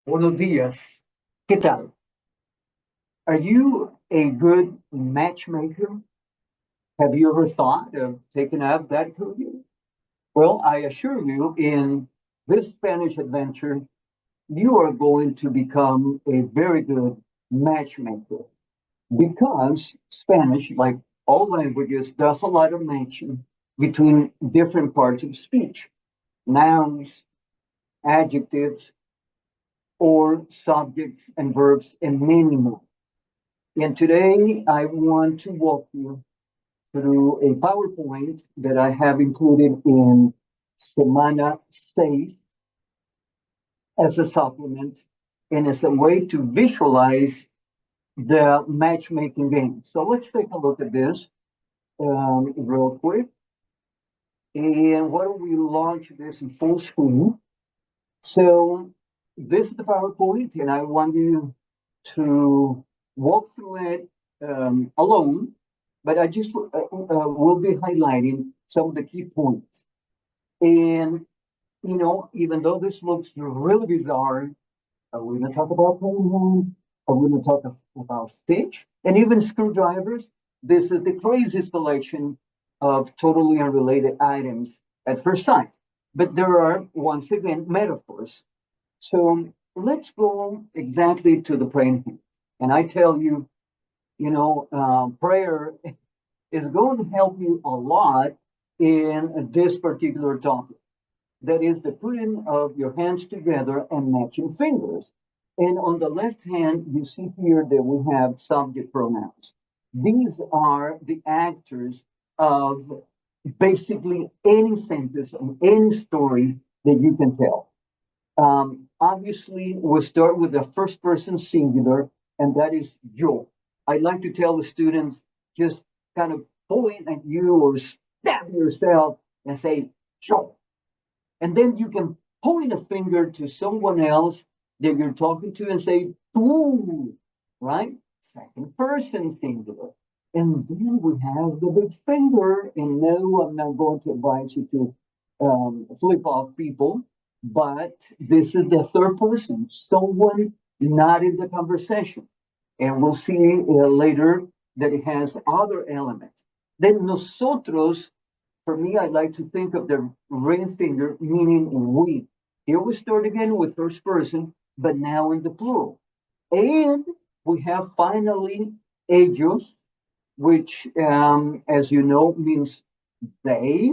Buenos días. ¿Qué tal? Are you a good matchmaker? Have you ever thought of taking up that career? Well, I assure you, in this Spanish adventure, you are going to become a very good matchmaker because Spanish, like all languages, does a lot of matching between different parts of speech, nouns, adjectives, or subjects and verbs, and many more. And today I want to walk you through a PowerPoint that I have included in Semana 6 as a supplement and as a way to visualize the matchmaking game. So let's take a look at this real quick. And why don't we launch this in full screen? So this is the PowerPoint, and I want you to walk through it alone, but I just will be highlighting some of the key points. And, even though this looks really bizarre, we're going to talk about playing hands, we're going to talk about stitch, and even screwdrivers. This is the craziest collection of totally unrelated items at first sight. But there are, once again, metaphors. So let's go exactly to the praying hand. And I tell you, prayer is going to help you a lot in this particular topic. That is the putting of your hands together and matching fingers. And on the left hand, you see here that we have subject pronouns. These are the actors of basically any sentence and any story that you can tell. Obviously, we'll start with the first person singular, and that is yo. I like to tell the students just kind of point at you or stab yourself and say yo. And then you can point a finger to someone else that you're talking to and say tú, right? Second person singular. And then we have the big finger. And no, I'm not going to advise you to flip off people, but this is the third person, someone not in the conversation. And we'll see later that it has other elements. Then nosotros, for me, I like to think of the ring finger, meaning we. Here we start again with first person, but now in the plural. And we have finally ellos, which, as you know, means they,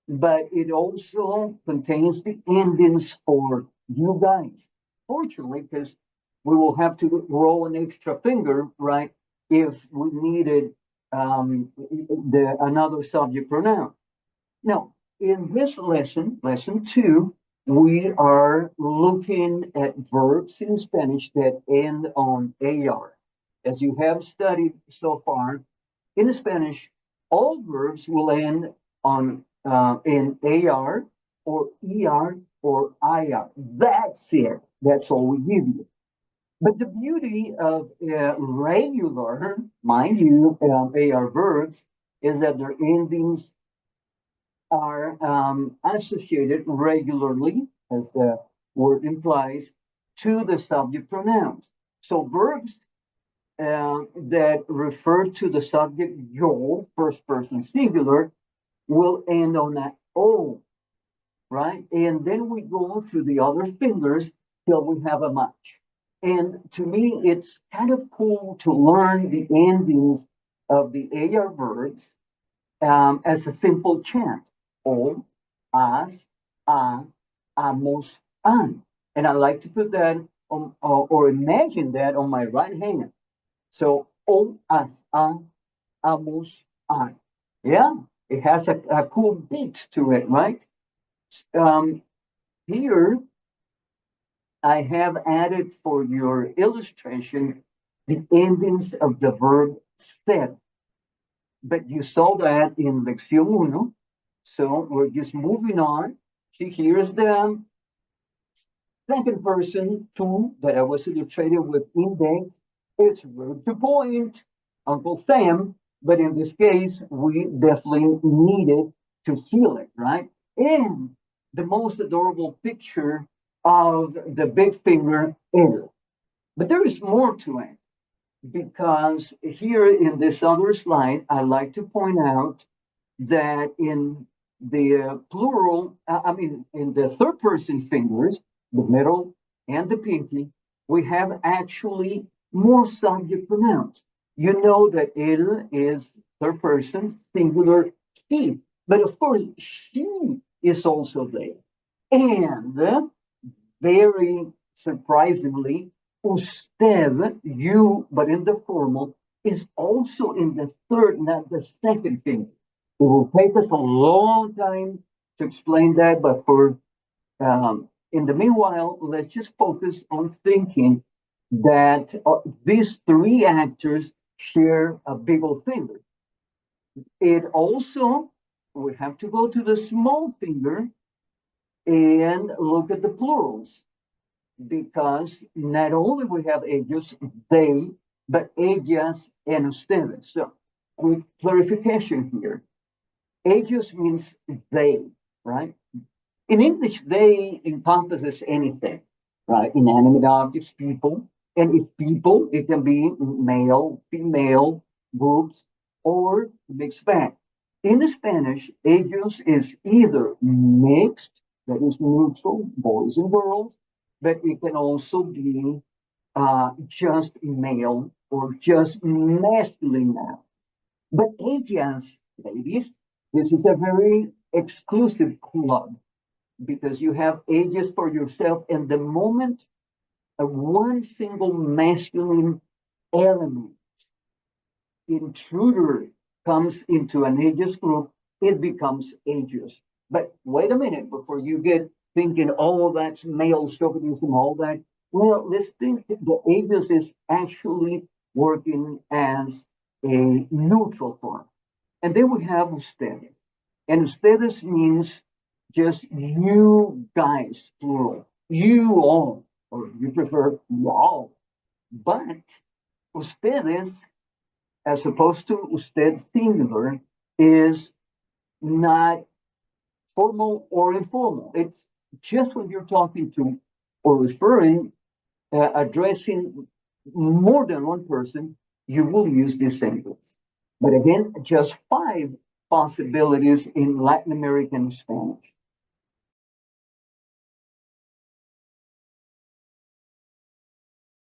but it also contains the endings for you guys. Fortunately, because we will have to roll an extra finger, right, if we needed another subject pronoun. Now, in this lesson, lesson 2, we are looking at verbs in Spanish that end on AR. As you have studied so far, in Spanish, all verbs will end on in AR or ER or IR. That's it. That's all we give you. But the beauty of regular, mind you, AR verbs is that their endings are associated regularly, as the word implies, to the subject pronouns. So verbs that refer to the subject yo, first person singular, will end on that O, right? And then we go through the other fingers till we have a match. And to me, it's kind of cool to learn the endings of the AR verbs as a simple chant. O, as, a, amos, an. And I like to put that on, or imagine that on my right hand. So, o, as, a, amos, an. Yeah, it has a cool beat to it, right? Um, Here, I have added for your illustration the endings of the verb ser. But you saw that in Lección 1. So we're just moving on. See, here's the second person, two, that I was illustrated with index. It's verb to point, Uncle Sam. But in this case, we definitely needed to feel it, right? And the most adorable picture of the big finger el. But there is more to it because here in this other slide, I like to point out that in the plural, in the third person fingers, the middle and the pinky, we have actually more subject pronouns. You know that él is third person, singular, she. But of course, she is also there. And very surprisingly, usted, you, but in the formal, is also in the third, not the second finger. It will take us a long time to explain that, but for in the meanwhile, let's just focus on thinking that these three actors share a big old finger. It also, we have to go to the small finger and look at the plurals because not only we have ellos, they, but ellas and ustedes. So, with clarification here, ellos means they, right? In English, they encompasses anything, right? Inanimate objects, people. And if people, it can be male, female groups, or mixed bag. In Spanish, ellos is either mixed, that is neutral, boys and girls, but it can also be just male or just masculine now. But ellas, ladies, this is a very exclusive club because you have ages for yourself. And the moment one single masculine element, intruder, comes into an ages group, it becomes ages. But wait a minute before you get thinking, oh, that's male chauvinism, all that. Well, let's think that the ages is actually working as a neutral form. And then we have ustedes. And ustedes means just you guys, plural. You all, or you prefer y'all. But ustedes, as opposed to usted singular, is not formal or informal. It's just when you're talking to or referring, addressing more than one person, you will use this sentence. But again, just five possibilities in Latin American Spanish.